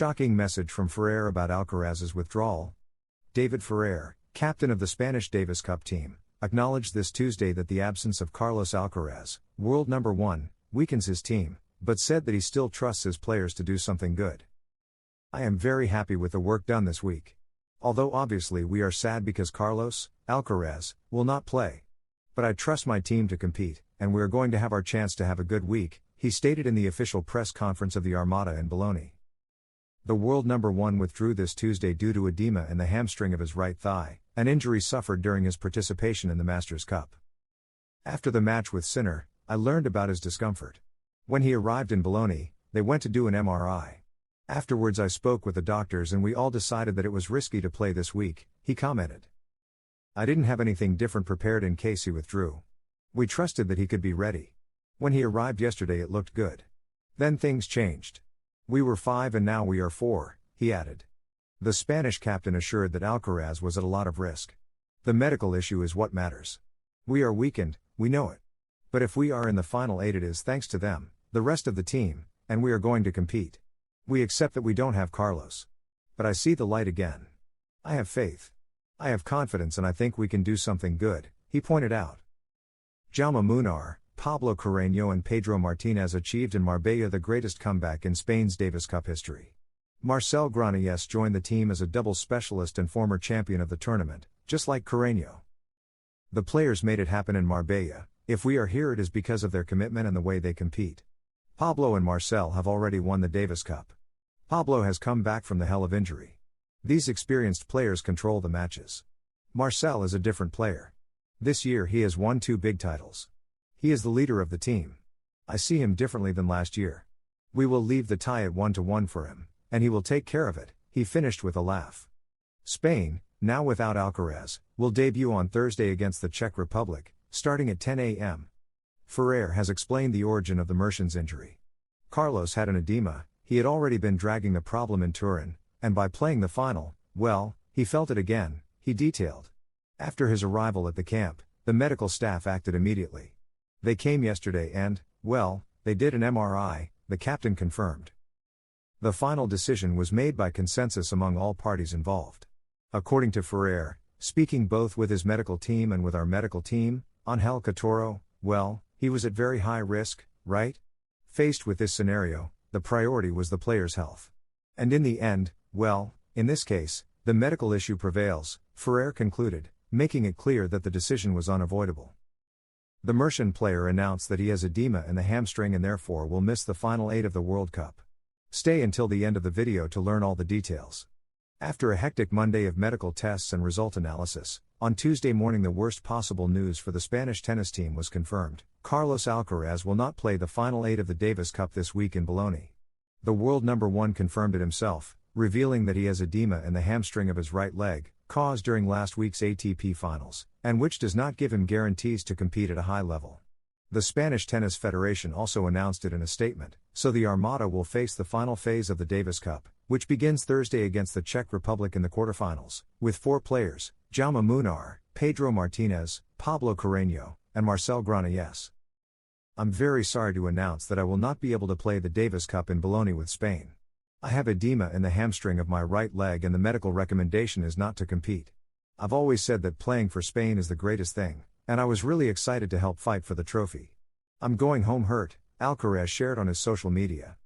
Shocking message from Ferrer about Alcaraz's withdrawal. David Ferrer, captain of the Spanish Davis Cup team, acknowledged this Tuesday that the absence of Carlos Alcaraz, world number 1, weakens his team, but said that he still trusts his players to do something good. "I am very happy with the work done this week. Although obviously we are sad because Carlos Alcaraz will not play. But I trust my team to compete, and we are going to have our chance to have a good week," he stated in the official press conference of the Armada in Bologna. The world number 1 withdrew this Tuesday due to edema in the hamstring of his right thigh, an injury suffered during his participation in the Masters Cup. After the match with Sinner, I learned about his discomfort. When he arrived in Bologna, they went to do an MRI. Afterwards I spoke with the doctors and we all decided that it was risky to play this week, he commented. "I didn't have anything different prepared in case he withdrew. We trusted that he could be ready. When he arrived yesterday it looked good. Then things changed. We were 5 and now we are 4, he added. The Spanish captain assured that Alcaraz was at a lot of risk. "The medical issue is what matters. We are weakened, we know it. But if we are in the final 8 it is thanks to them, the rest of the team, and we are going to compete. We accept that we don't have Carlos. But I see the light again. I have faith. I have confidence and I think we can do something good," he pointed out. Jaume Munar, Pablo Carreño and Pedro Martinez achieved in Marbella the greatest comeback in Spain's Davis Cup history. Marcel Granollers joined the team as a doubles specialist and former champion of the tournament, just like Carreño. "The players made it happen in Marbella. If we are here it is because of their commitment and the way they compete. Pablo and Marcel have already won the Davis Cup. Pablo has come back from the hell of injury. These experienced players control the matches. Marcel is a different player. This year he has won 2 big titles. He is the leader of the team. I see him differently than last year. We will leave the tie at 1-1 for him, and he will take care of it," he finished with a laugh. Spain, now without Alcaraz, will debut on Thursday against the Czech Republic, starting at 10 a.m. Ferrer has explained the origin of the Mertens injury. Carlos had an edema, he had already been dragging the problem in Turin, and by playing the final, well, he felt it again, he detailed. After his arrival at the camp, the medical staff acted immediately. They came yesterday and, well, they did an MRI, the captain confirmed. The final decision was made by consensus among all parties involved. According to Ferrer, speaking both with his medical team and with our medical team, Angel Catoro, well, he was at very high risk, right? Faced with this scenario, the priority was the player's health. And in the end, well, in this case, the medical issue prevails, Ferrer concluded, making it clear that the decision was unavoidable. The Mertens player announced that he has edema in the hamstring and therefore will miss the final 8 of the World Cup. Stay until the end of the video to learn all the details. After a hectic Monday of medical tests and result analysis, on Tuesday morning the worst possible news for the Spanish tennis team was confirmed. Carlos Alcaraz will not play the final 8 of the Davis Cup this week in Bologna. The world number 1 confirmed it himself, revealing that he has edema in the hamstring of his right leg, caused during last week's ATP Finals, and which does not give him guarantees to compete at a high level. The Spanish Tennis Federation also announced it in a statement, so the Armada will face the final phase of the Davis Cup, which begins Thursday against the Czech Republic in the quarterfinals, with 4 players, Jaume Munar, Pedro Martinez, Pablo Carreño, and Marcel Granollers. "I'm very sorry to announce that I will not be able to play the Davis Cup in Bologna with Spain. I have edema in the hamstring of my right leg and the medical recommendation is not to compete. I've always said that playing for Spain is the greatest thing, and I was really excited to help fight for the trophy. I'm going home hurt," Alcaraz shared on his social media.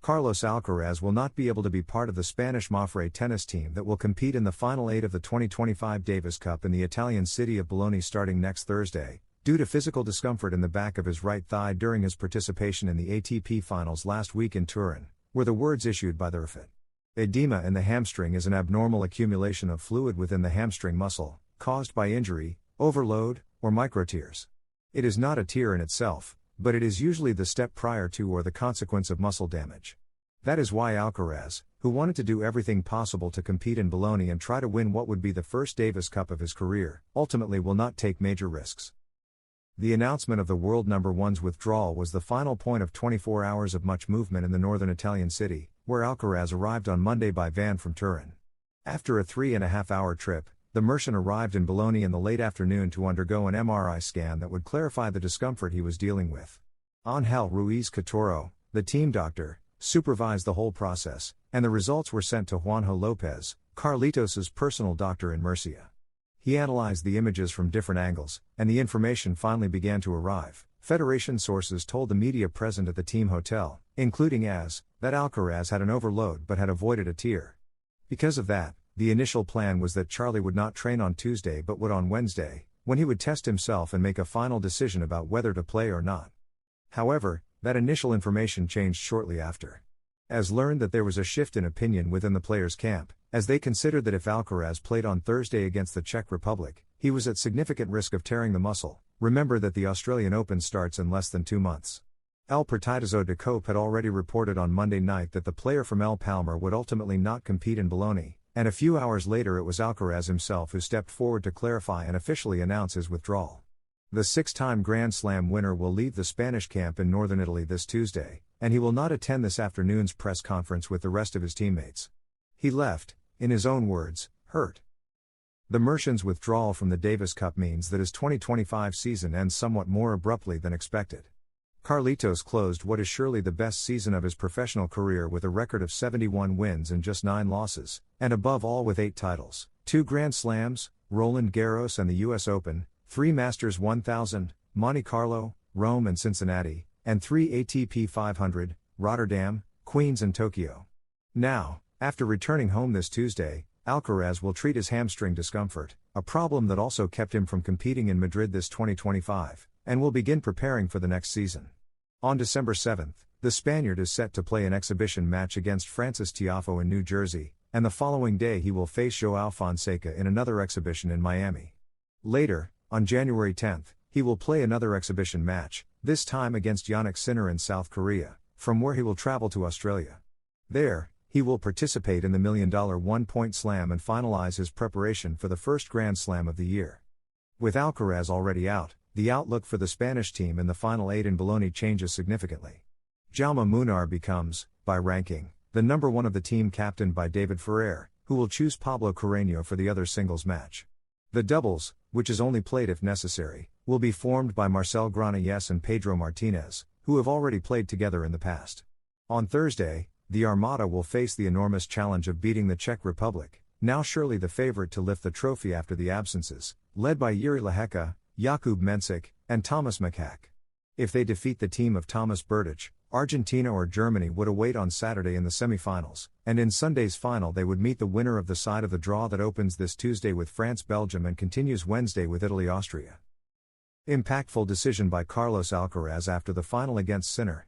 Carlos Alcaraz will not be able to be part of the Spanish Mafre tennis team that will compete in the final 8 of the 2025 Davis Cup in the Italian city of Bologna starting next Thursday, due to physical discomfort in the back of his right thigh during his participation in the ATP Finals last week in Turin, were the words issued by the RFIT. Edema in the hamstring is an abnormal accumulation of fluid within the hamstring muscle, caused by injury, overload, or microtears. It is not a tear in itself, but it is usually the step prior to or the consequence of muscle damage. That is why Alcaraz, who wanted to do everything possible to compete in Bologna and try to win what would be the first Davis Cup of his career, ultimately will not take major risks. The announcement of the world number 1's withdrawal was the final point of 24 hours of much movement in the northern Italian city, where Alcaraz arrived on Monday by van from Turin. After a 3.5-hour trip, the Mertens arrived in Bologna in the late afternoon to undergo an MRI scan that would clarify the discomfort he was dealing with. Angel Ruiz Catoro, the team doctor, supervised the whole process, and the results were sent to Juanjo Lopez, Carlitos' personal doctor in Murcia. He analyzed the images from different angles, and the information finally began to arrive. Federation sources told the media present at the team hotel, including that Alcaraz had an overload but had avoided a tear. Because of that, the initial plan was that Charlie would not train on Tuesday but would on Wednesday, when he would test himself and make a final decision about whether to play or not. However, that initial information changed shortly after. As learned that there was a shift in opinion within the players' camp, as they considered that if Alcaraz played on Thursday against the Czech Republic, he was at significant risk of tearing the muscle. Remember that the Australian Open starts in less than 2 months. El Partidazo de Cope had already reported on Monday night that the player from El Palmar would ultimately not compete in Bologna, and a few hours later it was Alcaraz himself who stepped forward to clarify and officially announce his withdrawal. The 6-time Grand Slam winner will leave the Spanish camp in northern Italy this Tuesday, and he will not attend this afternoon's press conference with the rest of his teammates. He left, in his own words, hurt. The Merchant's withdrawal from the Davis Cup means that his 2025 season ends somewhat more abruptly than expected. Carlitos closed what is surely the best season of his professional career with a record of 71 wins and just 9 losses, and above all with 8 titles, 2 Grand Slams, Roland Garros and the US Open, 3 Masters 1000, Monte Carlo, Rome and Cincinnati, and 3 ATP 500, Rotterdam, Queens and Tokyo. Now, after returning home this Tuesday, Alcaraz will treat his hamstring discomfort, a problem that also kept him from competing in Madrid this 2025, and will begin preparing for the next season. On December 7, the Spaniard is set to play an exhibition match against Francis Tiafoe in New Jersey, and the following day he will face Joao Fonseca in another exhibition in Miami. Later, on January 10, he will play another exhibition match, this time against Jannik Sinner in South Korea, from where he will travel to Australia. There, he will participate in the $1 million one-point slam and finalize his preparation for the first Grand Slam of the year. With Alcaraz already out, the outlook for the Spanish team in the final 8 in Bologna changes significantly. Jaume Munar becomes, by ranking, the number 1 of the team captained by David Ferrer, who will choose Pablo Carreño for the other singles match. The doubles, which is only played if necessary, will be formed by Marcel Granollers and Pedro Martinez, who have already played together in the past. On Thursday, the Armada will face the enormous challenge of beating the Czech Republic, now surely the favorite to lift the trophy after the absences, led by Jiří Lehecka, Jakub Mensik, and Thomas Makak. If they defeat the team of Thomas Berdych, Argentina or Germany would await on Saturday in the semi-finals, and in Sunday's final they would meet the winner of the side of the draw that opens this Tuesday with France-Belgium and continues Wednesday with Italy-Austria. Impactful decision by Carlos Alcaraz after the final against Sinner.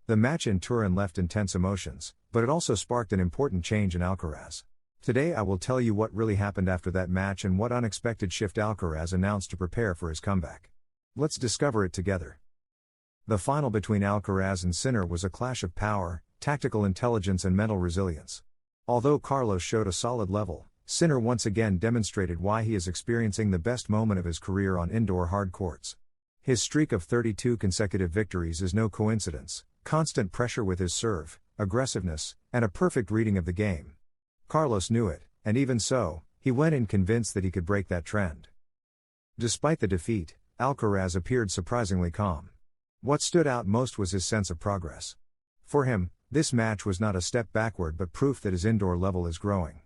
The match in Turin left intense emotions, but it also sparked an important change in Alcaraz. Today I will tell you what really happened after that match and what unexpected shift Alcaraz announced to prepare for his comeback. Let's discover it together. The final between Alcaraz and Sinner was a clash of power, tactical intelligence and mental resilience. Although Carlos showed a solid level, Sinner once again demonstrated why he is experiencing the best moment of his career on indoor hard courts. His streak of 32 consecutive victories is no coincidence, constant pressure with his serve, aggressiveness, and a perfect reading of the game. Carlos knew it, and even so, he went in convinced that he could break that trend. Despite the defeat, Alcaraz appeared surprisingly calm. What stood out most was his sense of progress. For him, this match was not a step backward but proof that his indoor level is growing.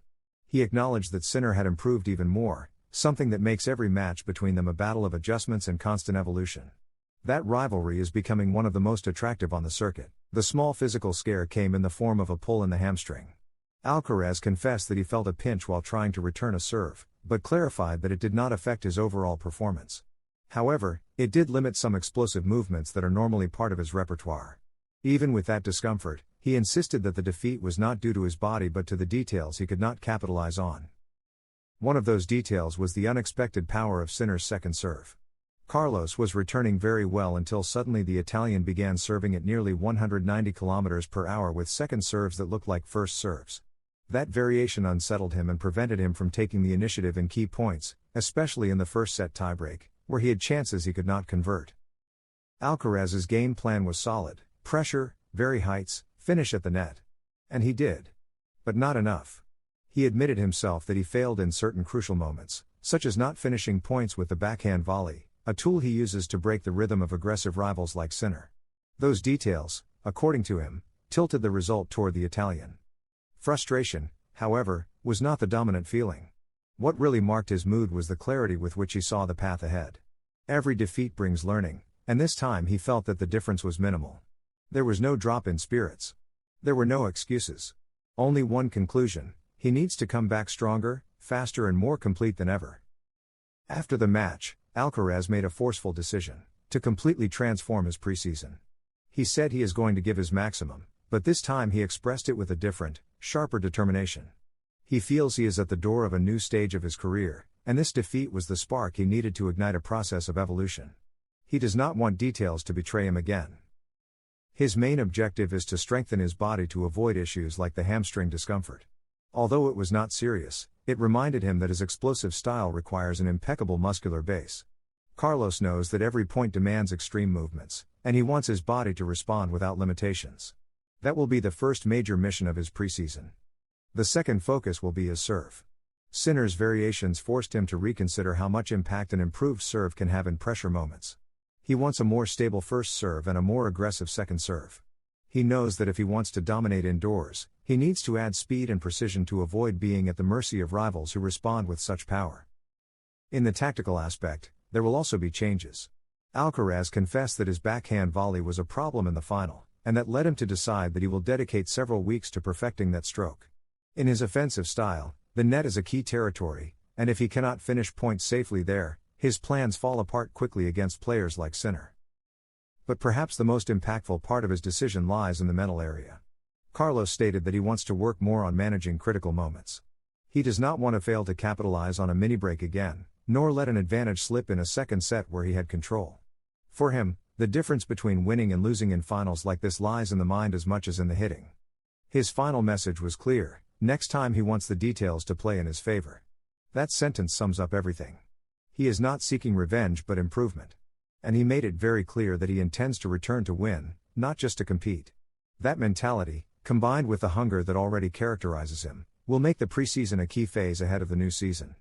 He acknowledged that Sinner had improved even more, something that makes every match between them a battle of adjustments and constant evolution. That rivalry is becoming one of the most attractive on the circuit. The small physical scare came in the form of a pull in the hamstring. Alcaraz confessed that he felt a pinch while trying to return a serve, but clarified that it did not affect his overall performance. However, it did limit some explosive movements that are normally part of his repertoire. Even with that discomfort, he insisted that the defeat was not due to his body but to the details he could not capitalize on. One of those details was the unexpected power of Sinner's second serve. Carlos was returning very well until suddenly the Italian began serving at nearly 190 km per hour with second serves that looked like first serves. That variation unsettled him and prevented him from taking the initiative in key points, especially in the first set tiebreak, where he had chances he could not convert. Alcaraz's game plan was solid: pressure, vary heights, finish at the net. And he did. But not enough. He admitted himself that he failed in certain crucial moments, such as not finishing points with the backhand volley, a tool he uses to break the rhythm of aggressive rivals like Sinner. Those details, according to him, tilted the result toward the Italian. Frustration, however, was not the dominant feeling. What really marked his mood was the clarity with which he saw the path ahead. Every defeat brings learning, and this time he felt that the difference was minimal. There was no drop in spirits. There were no excuses. Only one conclusion: he needs to come back stronger, faster and more complete than ever. After the match, Alcaraz made a forceful decision to completely transform his preseason. He said he is going to give his maximum, but this time he expressed it with a different, sharper determination. He feels he is at the door of a new stage of his career, and this defeat was the spark he needed to ignite a process of evolution. He does not want details to betray him again. His main objective is to strengthen his body to avoid issues like the hamstring discomfort. Although it was not serious, it reminded him that his explosive style requires an impeccable muscular base. Carlos knows that every point demands extreme movements, and he wants his body to respond without limitations. That will be the first major mission of his preseason. The second focus will be his serve. Sinner's variations forced him to reconsider how much impact an improved serve can have in pressure moments. He wants a more stable first serve and a more aggressive second serve. He knows that if he wants to dominate indoors, he needs to add speed and precision to avoid being at the mercy of rivals who respond with such power. In the tactical aspect, there will also be changes. Alcaraz confessed that his backhand volley was a problem in the final, and that led him to decide that he will dedicate several weeks to perfecting that stroke. In his offensive style, the net is a key territory, and if he cannot finish points safely there, his plans fall apart quickly against players like Sinner. But perhaps the most impactful part of his decision lies in the mental area. Carlos stated that he wants to work more on managing critical moments. He does not want to fail to capitalize on a mini break again, nor let an advantage slip in a second set where he had control. For him, the difference between winning and losing in finals like this lies in the mind as much as in the hitting. His final message was clear: next time he wants the details to play in his favor. That sentence sums up everything. He is not seeking revenge but improvement. And he made it very clear that he intends to return to win, not just to compete. That mentality, combined with the hunger that already characterizes him, will make the preseason a key phase ahead of the new season.